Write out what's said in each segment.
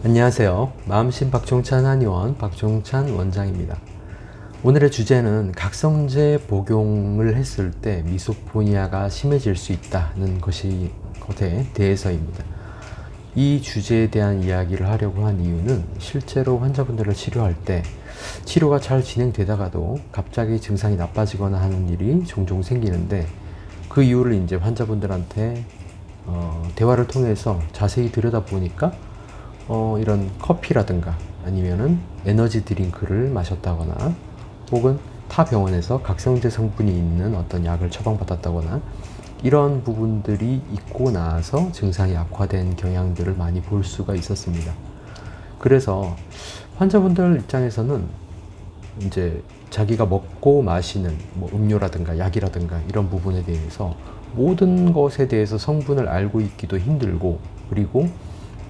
안녕하세요. 마음신 박종찬 한의원 박종찬 원장입니다. 오늘의 주제는 각성제 복용을 했을 때 미소포니아가 심해질 수 있다는 것에 대해서입니다. 이 주제에 대한 이야기를 하려고 한 이유는 실제로 환자분들을 치료할 때 치료가 잘 진행되다가도 갑자기 증상이 나빠지거나 하는 일이 종종 생기는데, 그 이유를 이제 환자분들한테 대화를 통해서 자세히 들여다보니까 이런 커피라든가 아니면은 에너지 드링크를 마셨다거나 혹은 타 병원에서 각성제 성분이 있는 어떤 약을 처방받았다거나 이런 부분들이 있고 나서 증상이 악화된 경향들을 많이 볼 수가 있었습니다. 그래서 환자분들 입장에서는 이제 자기가 먹고 마시는 음료라든가 약이라든가 이런 부분에 대해서 모든 것에 대해서 성분을 알고 있기도 힘들고, 그리고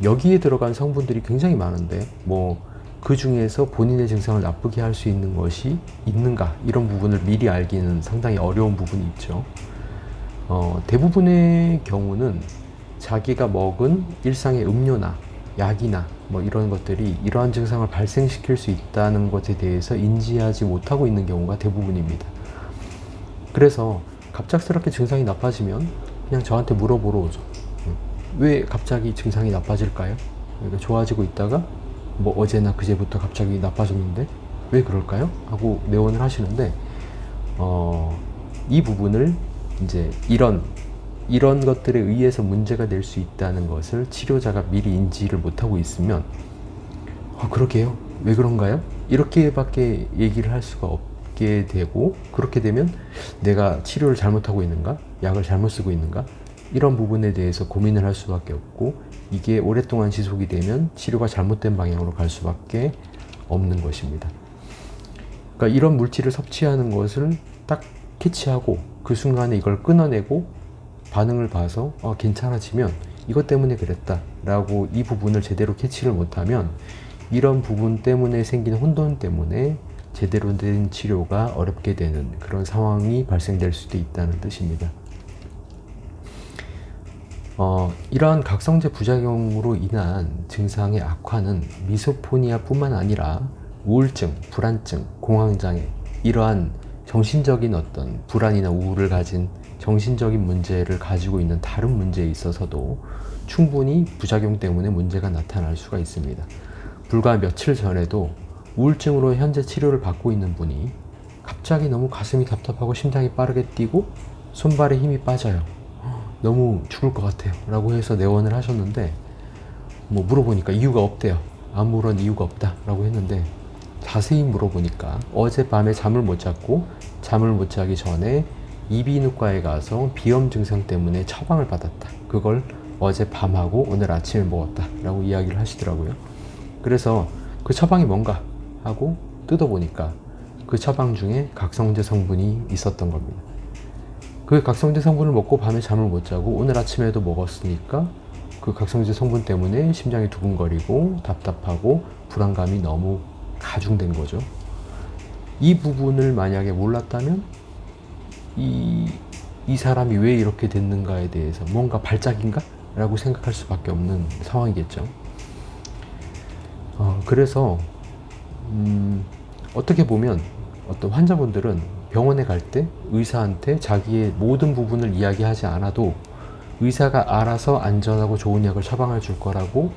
여기에 들어간 성분들이 굉장히 많은데 그 중에서 본인의 증상을 나쁘게 할 수 있는 것이 있는가, 이런 부분을 미리 알기는 상당히 어려운 부분이 있죠. 대부분의 경우는 자기가 먹은 일상의 음료나 약이나 이런 것들이 이러한 증상을 발생시킬 수 있다는 것에 대해서 인지하지 못하고 있는 경우가 대부분입니다. 그래서 갑작스럽게 증상이 나빠지면 그냥 저한테 물어보러 오죠. 왜 갑자기 증상이 나빠질까요? 그러니까 좋아지고 있다가 어제나 그제부터 갑자기 나빠졌는데 왜 그럴까요? 하고 내원을 하시는데, 이 부분을 이제 이런 것들에 의해서 문제가 될 수 있다는 것을 치료자가 미리 인지를 못하고 있으면 그러게요? 왜 그런가요? 이렇게밖에 얘기를 할 수가 없게 되고, 그렇게 되면 내가 치료를 잘못하고 있는가? 약을 잘못 쓰고 있는가? 이런 부분에 대해서 고민을 할 수밖에 없고, 이게 오랫동안 지속이 되면 치료가 잘못된 방향으로 갈 수밖에 없는 것입니다. 그러니까 이런 물질을 섭취하는 것을 딱 캐치하고 그 순간에 이걸 끊어내고 반응을 봐서 괜찮아지면 이것 때문에 그랬다 라고 이 부분을 제대로 캐치를 못하면 이런 부분 때문에 생긴 혼돈 때문에 제대로 된 치료가 어렵게 되는 그런 상황이 발생될 수도 있다는 뜻입니다. 이러한 각성제 부작용으로 인한 증상의 악화는 미소포니아 뿐만 아니라 우울증, 불안증, 공황장애, 이러한 정신적인 어떤 불안이나 우울을 가진 정신적인 문제를 가지고 있는 다른 문제에 있어서도 충분히 부작용 때문에 문제가 나타날 수가 있습니다. 불과 며칠 전에도 우울증으로 현재 치료를 받고 있는 분이 갑자기 너무 가슴이 답답하고 심장이 빠르게 뛰고 손발에 힘이 빠져요. 너무 죽을 것 같아요 라고 해서 내원을 하셨는데, 물어보니까 이유가 없대요. 아무런 이유가 없다 라고 했는데, 자세히 물어보니까 어젯밤에 잠을 못 잤고 잠을 못 자기 전에 이비인후과에 가서 비염 증상 때문에 처방을 받았다. 그걸 어젯밤하고 오늘 아침에 먹었다 라고 이야기를 하시더라고요. 그래서 그 처방이 뭔가 하고 뜯어보니까 그 처방 중에 각성제 성분이 있었던 겁니다. 그 각성제 성분을 먹고 밤에 잠을 못 자고 오늘 아침에도 먹었으니까 그 각성제 성분 때문에 심장이 두근거리고 답답하고 불안감이 너무 가중된 거죠. 이 부분을 만약에 몰랐다면 이 사람이 왜 이렇게 됐는가에 대해서 뭔가 발작인가? 라고 생각할 수밖에 없는 상황이겠죠. 그래서 어떻게 보면 어떤 환자분들은 병원에 갈 때 의사한테 자기의 모든 부분을 이야기하지 않아도 의사가 알아서 안전하고 좋은 약을 처방해 줄 거라고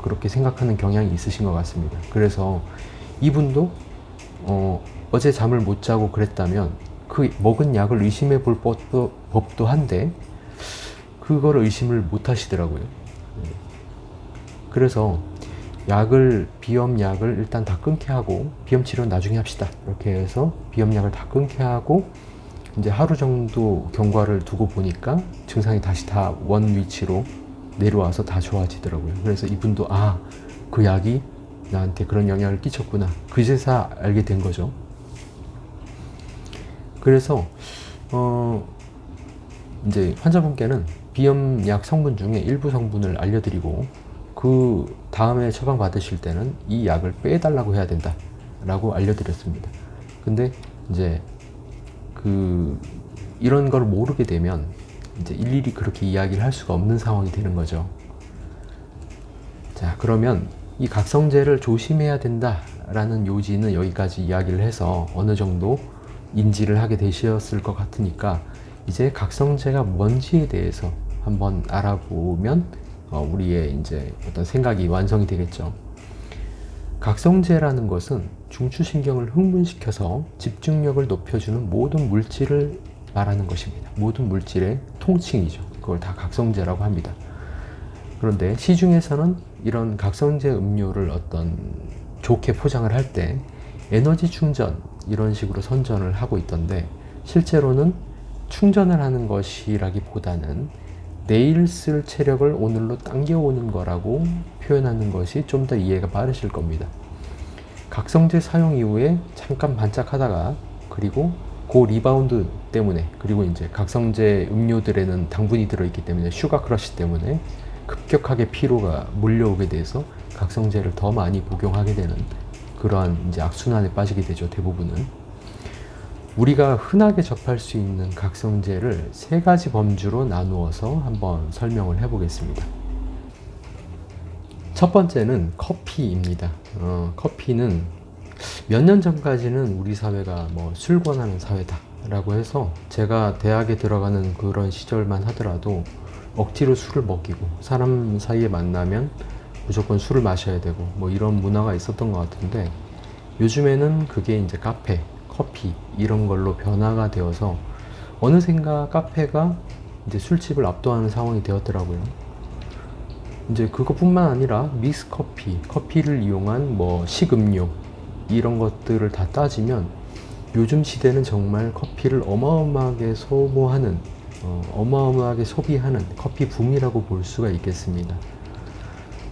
그렇게 생각하는 경향이 있으신 것 같습니다. 그래서 이분도 어제 잠을 못 자고 그랬다면 그 먹은 약을 의심해 볼 법도 한데 그걸 의심을 못 하시더라고요. 그래서 비염약을 일단 다 끊게 하고 비염 치료는 나중에 합시다 이렇게 해서 비염약을 다 끊게 하고 이제 하루 정도 경과를 두고 보니까 증상이 다시 다 원 위치로 내려와서 다 좋아지더라고요. 그래서 이분도 그 약이 나한테 그런 영향을 끼쳤구나, 그제서 알게 된 거죠. 그래서 이제 환자분께는 비염약 성분 중에 일부 성분을 알려드리고 그 다음에 처방 받으실 때는 이 약을 빼달라고 해야 된다 라고 알려드렸습니다. 근데 이제 이런 걸 모르게 되면 이제 일일이 그렇게 이야기를 할 수가 없는 상황이 되는 거죠. 자, 그러면 이 각성제를 조심해야 된다라는 요지는 여기까지 이야기를 해서 어느 정도 인지를 하게 되셨을 것 같으니까 이제 각성제가 뭔지에 대해서 한번 알아보면 우리의 이제 어떤 생각이 완성이 되겠죠. 각성제라는 것은 중추신경을 흥분시켜서 집중력을 높여주는 모든 물질을 말하는 것입니다. 모든 물질의 통칭이죠. 그걸 다 각성제라고 합니다. 그런데 시중에서는 이런 각성제 음료를 어떤 좋게 포장을 할 때 에너지 충전 이런 식으로 선전을 하고 있던데, 실제로는 충전을 하는 것이라기보다는 내일 쓸 체력을 오늘로 당겨오는 거라고 표현하는 것이 좀 더 이해가 빠르실 겁니다. 각성제 사용 이후에 잠깐 반짝하다가, 그리고 그 리바운드 때문에, 그리고 이제 각성제 음료들에는 당분이 들어있기 때문에 슈가 크러쉬 때문에 급격하게 피로가 몰려오게 돼서 각성제를 더 많이 복용하게 되는 그러한 이제 악순환에 빠지게 되죠. 대부분은. 우리가 흔하게 접할 수 있는 각성제를 세 가지 범주로 나누어서 한번 설명을 해 보겠습니다. 첫 번째는 커피입니다. 커피는 몇 년 전까지는 우리 사회가 뭐 술 권하는 사회다 라고 해서, 제가 대학에 들어가는 그런 시절만 하더라도 억지로 술을 먹이고 사람 사이에 만나면 무조건 술을 마셔야 되고 뭐 이런 문화가 있었던 것 같은데, 요즘에는 그게 이제 카페, 커피 이런 걸로 변화가 되어서 어느샌가 카페가 이제 술집을 압도하는 상황이 되었더라고요. 이제 그것뿐만 아니라 믹스 커피, 커피를 이용한 뭐 식음료 이런 것들을 다 따지면 요즘 시대는 정말 커피를 어마어마하게 소모하는, 어마어마하게 소비하는 커피 붐이라고 볼 수가 있겠습니다.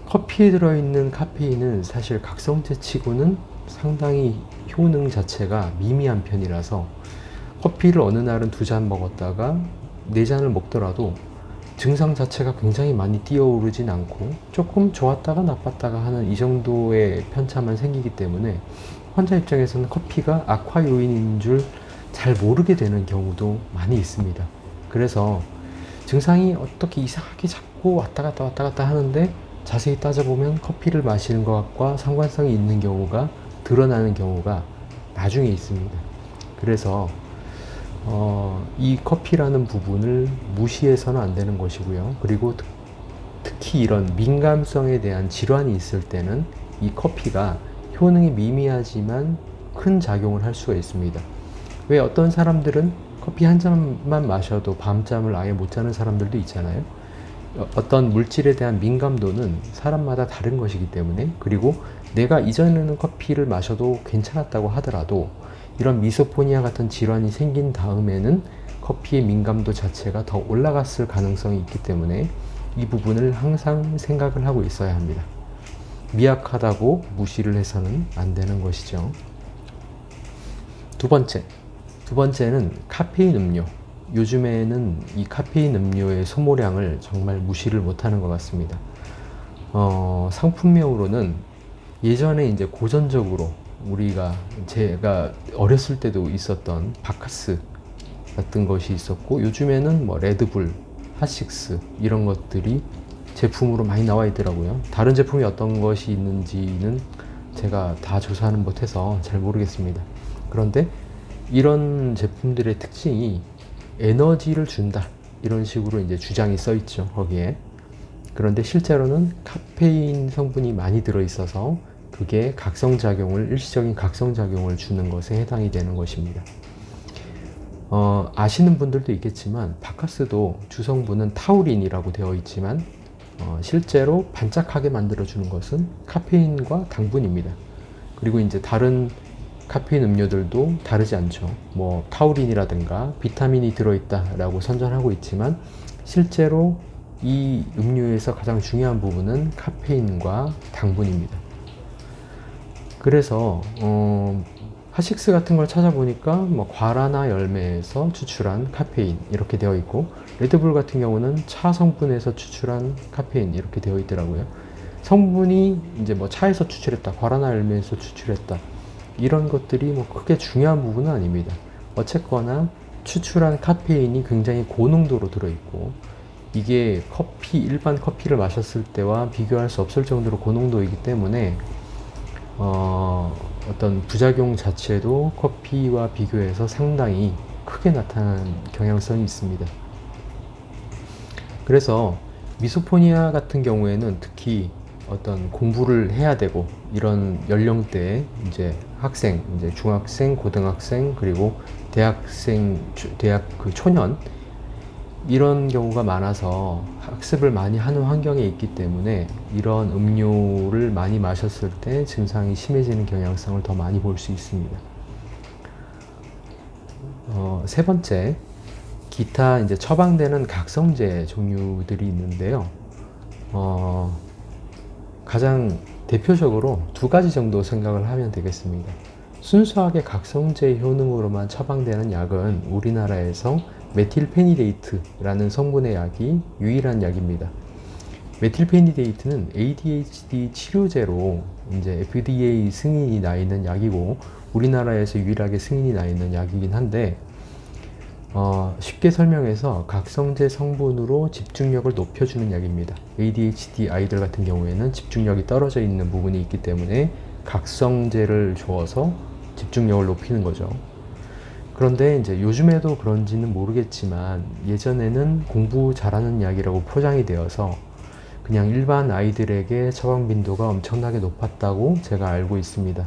커피에 들어있는 카페인은 사실 각성제 치고는 상당히 효능 자체가 미미한 편이라서, 커피를 어느 날은 2잔 먹었다가 4잔을 먹더라도 증상 자체가 굉장히 많이 뛰어오르진 않고 조금 좋았다가 나빴다가 하는 이 정도의 편차만 생기기 때문에 환자 입장에서는 커피가 악화 요인인 줄 잘 모르게 되는 경우도 많이 있습니다. 그래서 증상이 어떻게 이상하게 자꾸 왔다 갔다 하는데 자세히 따져보면 커피를 마시는 것과 상관성이 있는 경우가 드러나는 경우가 나중에 있습니다. 그래서 이 커피라는 부분을 무시해서는 안 되는 것이고요. 그리고 특히 이런 민감성에 대한 질환이 있을 때는 이 커피가 효능이 미미하지만 큰 작용을 할 수가 있습니다. 왜 어떤 사람들은 커피 한 잔만 마셔도 밤잠을 아예 못 자는 사람들도 있잖아요. 어떤 물질에 대한 민감도는 사람마다 다른 것이기 때문에, 그리고 내가 이전에는 커피를 마셔도 괜찮았다고 하더라도 이런 미소포니아 같은 질환이 생긴 다음에는 커피의 민감도 자체가 더 올라갔을 가능성이 있기 때문에 이 부분을 항상 생각을 하고 있어야 합니다. 미약하다고 무시를 해서는 안 되는 것이죠. 두 번째는 카페인 음료. 요즘에는 이 카페인 음료의 소모량을 정말 무시를 못하는 것 같습니다. 상품명으로는 예전에 이제 고전적으로 제가 어렸을 때도 있었던 바카스 같은 것이 있었고, 요즘에는 뭐 레드불, 핫식스 이런 것들이 제품으로 많이 나와 있더라고요. 다른 제품이 어떤 것이 있는지는 제가 다 조사는 못해서 잘 모르겠습니다. 그런데 이런 제품들의 특징이 에너지를 준다 이런 식으로 이제 주장이 써 있죠, 거기에. 그런데 실제로는 카페인 성분이 많이 들어 있어서 그게 일시적인 각성작용을 주는 것에 해당이 되는 것입니다. 아시는 분들도 있겠지만 바카스도 주성분은 타우린이라고 되어 있지만 실제로 반짝하게 만들어주는 것은 카페인과 당분입니다. 그리고 이제 다른 카페인 음료들도 다르지 않죠. 뭐 타우린이라든가 비타민이 들어있다라고 선전하고 있지만 실제로 이 음료에서 가장 중요한 부분은 카페인과 당분입니다. 그래서 핫식스 같은 걸 찾아보니까 뭐 과라나 열매에서 추출한 카페인 이렇게 되어 있고, 레드불 같은 경우는 차 성분에서 추출한 카페인 이렇게 되어 있더라고요. 성분이 이제 뭐 차에서 추출했다, 과라나 열매에서 추출했다 이런 것들이 뭐 크게 중요한 부분은 아닙니다. 어쨌거나 추출한 카페인이 굉장히 고농도로 들어있고, 이게 일반 커피를 마셨을 때와 비교할 수 없을 정도로 고농도이기 때문에 어떤 부작용 자체도 커피와 비교해서 상당히 크게 나타나는 경향성이 있습니다. 그래서 미소포니아 같은 경우에는 특히 어떤 공부를 해야 되고 이런 연령대에 이제 학생, 이제 중학생, 고등학생, 그리고 대학생, 대학 그 초년 이런 경우가 많아서 학습을 많이 하는 환경에 있기 때문에 이런 음료를 많이 마셨을 때 증상이 심해지는 경향성을 더 많이 볼 수 있습니다. 세 번째, 기타 이제 처방되는 각성제 종류들이 있는데요. 가장 대표적으로 두 가지 정도 생각을 하면 되겠습니다. 순수하게 각성제 효능으로만 처방되는 약은 우리나라에서 메틸페니데이트라는 성분의 약이 유일한 약입니다. 메틸페니데이트는 ADHD 치료제로 이제 FDA 승인이 나 있는 약이고 우리나라에서 유일하게 승인이 나 있는 약이긴 한데 쉽게 설명해서 각성제 성분으로 집중력을 높여주는 약입니다. ADHD 아이들 같은 경우에는 집중력이 떨어져 있는 부분이 있기 때문에 각성제를 주어서 집중력을 높이는 거죠. 그런데 이제 요즘에도 그런지는 모르겠지만 예전에는 공부 잘하는 약이라고 포장이 되어서 그냥 일반 아이들에게 처방 빈도가 엄청나게 높았다고 제가 알고 있습니다.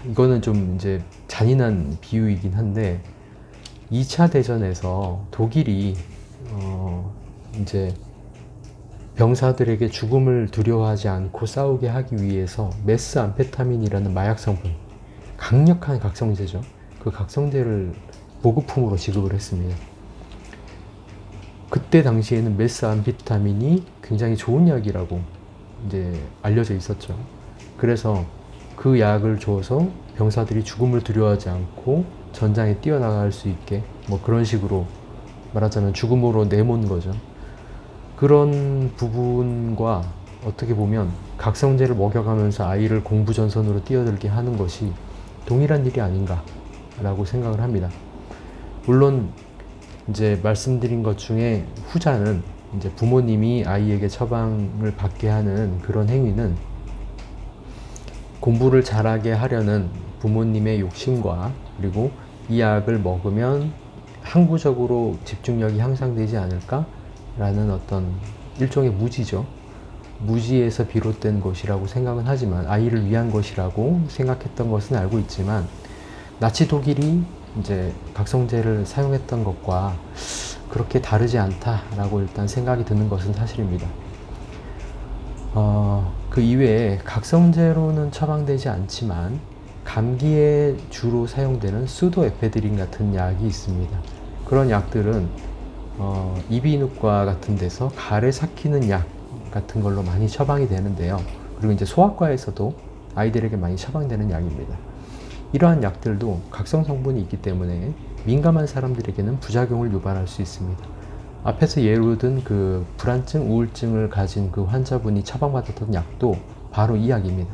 이거는 좀 이제 잔인한 비유이긴 한데 2차 대전에서 독일이 이제 병사들에게 죽음을 두려워하지 않고 싸우게 하기 위해서 메스암페타민이라는 마약 성분, 강력한 각성제죠. 그 각성제를 보급품으로 지급을 했습니다. 그때 당시에는 메스암페타민이 굉장히 좋은 약이라고 이제 알려져 있었죠. 그래서 그 약을 줘서 병사들이 죽음을 두려워하지 않고 전장에 뛰어나갈 수 있게 뭐 그런 식으로 말하자면 죽음으로 내몬 거죠. 그런 부분과 어떻게 보면 각성제를 먹여가면서 아이를 공부전선으로 뛰어들게 하는 것이 동일한 일이 아닌가라고 생각을 합니다. 물론 이제 말씀드린 것 중에 후자는 이제 부모님이 아이에게 처방을 받게 하는 그런 행위는 공부를 잘하게 하려는 부모님의 욕심과 그리고 이 약을 먹으면 항구적으로 집중력이 향상되지 않을까라는 어떤 일종의 무지죠. 무지에서 비롯된 것이라고 생각은 하지만 아이를 위한 것이라고 생각했던 것은 알고 있지만 나치 독일이 이제 각성제를 사용했던 것과 그렇게 다르지 않다라고 일단 생각이 드는 것은 사실입니다. 그 이외에 각성제로는 처방되지 않지만 감기에 주로 사용되는 수도에페드린 같은 약이 있습니다. 그런 약들은 이비인후과 같은 데서 가래 삭히는 약 같은 걸로 많이 처방이 되는데요. 그리고 이제 소아과에서도 아이들에게 많이 처방되는 약입니다. 이러한 약들도 각성 성분이 있기 때문에 민감한 사람들에게는 부작용을 유발할 수 있습니다. 앞에서 예로 든 그 불안증, 우울증을 가진 그 환자분이 처방받았던 약도 바로 이 약입니다.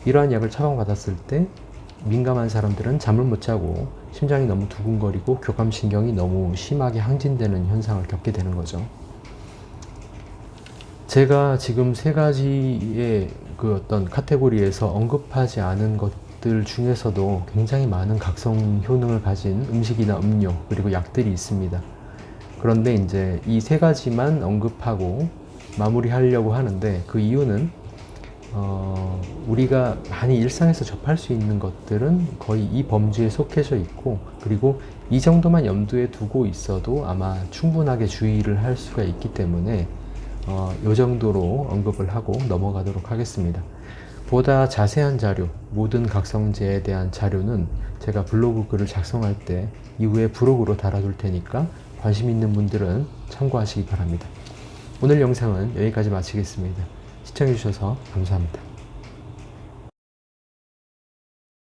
이러한 약을 처방받았을 때 민감한 사람들은 잠을 못 자고 심장이 너무 두근거리고 교감신경이 너무 심하게 항진되는 현상을 겪게 되는 거죠. 제가 지금 세 가지의 그 어떤 카테고리에서 언급하지 않은 것들 중에서도 굉장히 많은 각성 효능을 가진 음식이나 음료 그리고 약들이 있습니다. 그런데 이제 이 세 가지만 언급하고 마무리하려고 하는데 그 이유는 우리가 많이 일상에서 접할 수 있는 것들은 거의 이 범주에 속해져 있고 그리고 이 정도만 염두에 두고 있어도 아마 충분하게 주의를 할 수가 있기 때문에 이 정도로 언급을 하고 넘어가도록 하겠습니다. 보다 자세한 자료, 모든 각성제에 대한 자료는 제가 블로그 글을 작성할 때 이후에 블로그로 달아둘 테니까 관심 있는 분들은 참고하시기 바랍니다. 오늘 영상은 여기까지 마치겠습니다. 시청해주셔서 감사합니다.